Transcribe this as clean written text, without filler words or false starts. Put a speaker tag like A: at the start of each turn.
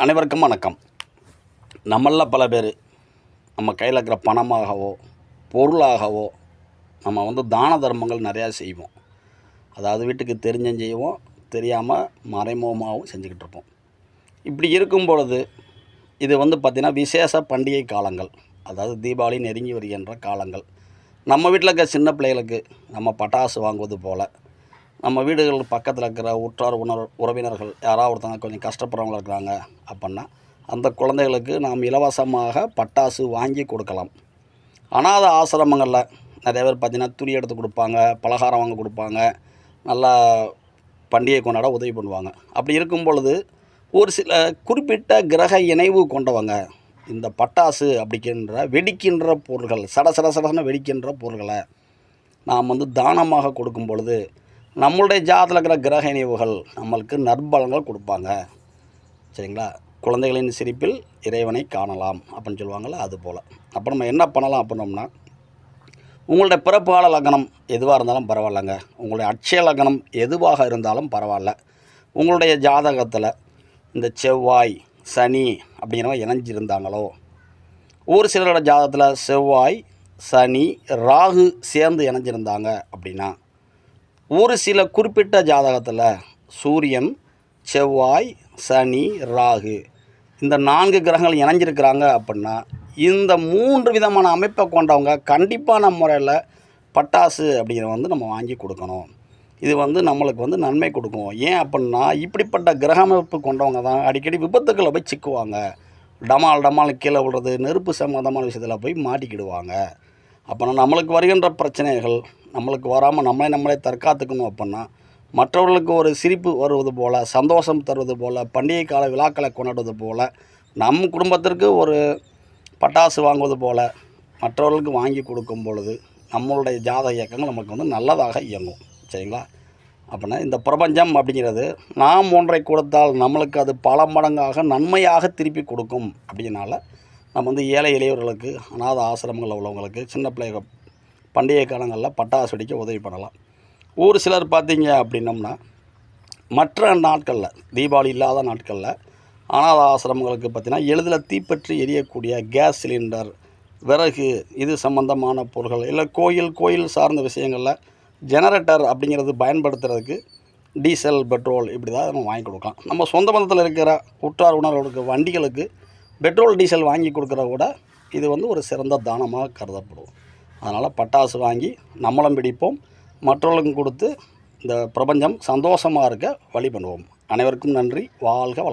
A: அனைவருக்கும் வணக்கம். நம்மளில் பல பேர் நம்ம கையில் இருக்கிற பணமாகவோ பொருளாகவோ நம்ம தான தர்மங்கள் நிறையா செய்வோம். அதாவது வீட்டுக்கு தெரிஞ்சும் செய்வோம், தெரியாமல் மறைமுகமாகவும் செஞ்சுக்கிட்டு இருப்போம். இப்படி இருக்கும் பொழுது இது பார்த்திங்கன்னா விசேஷ பண்டிகை காலங்கள், அதாவது தீபாவளி நெருங்கி வருகின்ற காலங்கள். நம்ம வீட்டில் இருக்க சின்ன பிள்ளைகளுக்கு நம்ம பட்டாசு வாங்குவது போல் நம்ம வீடுகள் பக்கத்தில் இருக்கிற உற்றார் உறவினர்கள் யாராவது ஒருத்தவங்க கொஞ்சம் கஷ்டப்படுறவங்க இருக்கிறாங்க அப்படின்னா அந்த குழந்தைகளுக்கு நாம் இலவசமாக பட்டாசு வாங்கி கொடுக்கலாம். அனாதை ஆசிரமங்களில் நிறைய பேர் பார்த்திங்கன்னா துணி எடுத்து கொடுப்பாங்க, பலகாரம் வாங்க கொடுப்பாங்க, நல்லா பண்டிகை கொண்டாட உதவி பண்ணுவாங்க. அப்படி இருக்கும் பொழுது ஒரு சில குறிப்பிட்ட கிரக இணைவு கொண்டவங்க இந்த பட்டாசு அப்படிங்கின்ற வெடிக்கின்ற பொருள்கள், சடசடன்னு வெடிக்கின்ற பொருள்களை நாம் தானமாக கொடுக்கும் பொழுது நம்மளுடைய ஜாதத்தில் இருக்கிற கிரக இணைவுகள் நம்மளுக்கு நற்பலன்கள் கொடுப்பாங்க. சரிங்களா? குழந்தைகளின் சிரிப்பில் இறைவனை காணலாம் அப்படின்னு சொல்லுவாங்கள்ல, அது போல். அப்போ நம்ம என்ன பண்ணலாம் அப்படின்னோம்னா, உங்களுடைய பிறப்பால லக்னம் எதுவாக இருந்தாலும் பரவாயில்லைங்க, உங்களுடைய அட்சய லக்னம் எதுவாக இருந்தாலும் பரவாயில்ல, உங்களுடைய ஜாதகத்தில் இந்த செவ்வாய் சனி அப்படிங்கிறவங்க இணைஞ்சிருந்தாங்களோ, ஒரு சிலரோட ஜாதகத்தில் செவ்வாய் சனி ராகு சேர்ந்து இணைஞ்சிருந்தாங்க அப்படின்னா, ஒரு சில குறிப்பிட்ட ஜாதகத்தில் சூரியன் செவ்வாய் சனி ராகு இந்த 4 கிரகங்கள் இணைஞ்சிருக்கிறாங்க அப்படின்னா, இந்த 3 விதமான அமைப்பை கொண்டவங்க கண்டிப்பான முறையில் பட்டாசு அப்படிங்கிற நம்ம வாங்கி கொடுக்கணும். இது நம்மளுக்கு நன்மை கொடுக்கும். ஏன் அப்படின்னா, இப்படிப்பட்ட கிரக அமைப்பு கொண்டவங்க தான் அடிக்கடி விபத்துக்களை போய் சிக்குவாங்க. டமால் கீழே விடுறது, நெருப்பு சம்மந்தமான விஷயத்தில் போய் மாட்டிக்கிடுவாங்க. அப்போனா நம்மளுக்கு வருகின்ற பிரச்சனைகள் நம்மளுக்கு வராமல் நம்மளே தற்காத்துக்கணும் அப்படின்னா, மற்றவர்களுக்கு ஒரு சிரிப்பு வருவது போல், சந்தோஷம் தருவது போல், பண்டிகை கால விழாக்களை கொண்டாடுவது போல், நம் குடும்பத்திற்கு ஒரு பட்டாசு வாங்குவது போல் மற்றவர்களுக்கு வாங்கி கொடுக்கும் பொழுது நம்மளுடைய ஜாதக இயக்கங்கள் நமக்கு நல்லதாக இயங்கும். சரிங்களா? அப்படின்னா இந்த பிரபஞ்சம் அப்படிங்கிறது நாம் ஒன்றை கொடுத்தால் நம்மளுக்கு அது பல மடங்காக நன்மையாக திருப்பி கொடுக்கும். அப்படின்னால நம்ம ஏழை எளியவர்களுக்கு, அனாத ஆசிரமங்களில் உள்ளவங்களுக்கு, சின்ன பிள்ளைகள் பண்டிகை காலங்களில் பட்டாசு வெடிக்க உதவி பண்ணலாம். ஒரு சிலர் பார்த்திங்க அப்படின்னோம்னா, மற்ற நாட்களில் தீபாவளி இல்லாத நாட்களில் அனாத ஆசிரமங்களுக்கு பார்த்திங்கன்னா எளிதில் தீப்பற்றி எரியக்கூடிய கேஸ் சிலிண்டர், விறகு, இது சம்பந்தமான பொருட்கள், இல்லை கோயில் சார்ந்த விஷயங்களில் ஜெனரேட்டர் அப்படிங்கிறது பயன்படுத்துறதுக்கு டீசல் பெட்ரோல் இப்படி தான் நம்ம வாங்கி கொடுக்கலாம். நம்ம சொந்த பந்தத்தில் இருக்கிற உற்றார் உணர்வுகளுக்கு வண்டிகளுக்கு பெட்ரோல் டீசல் வாங்கி கொடுக்குற கூட இது ஒரு சிறந்த தானமாக கருதப்படும். அதனால் பட்டாசு வாங்கி நம்மளும் பிடிப்போம், மற்றவர்களுக்கும் கொடுத்து இந்த பிரபஞ்சம் சந்தோஷமாக இருக்க வழி பண்ணுவோம். அனைவருக்கும் நன்றி. வாழ்க வளம்.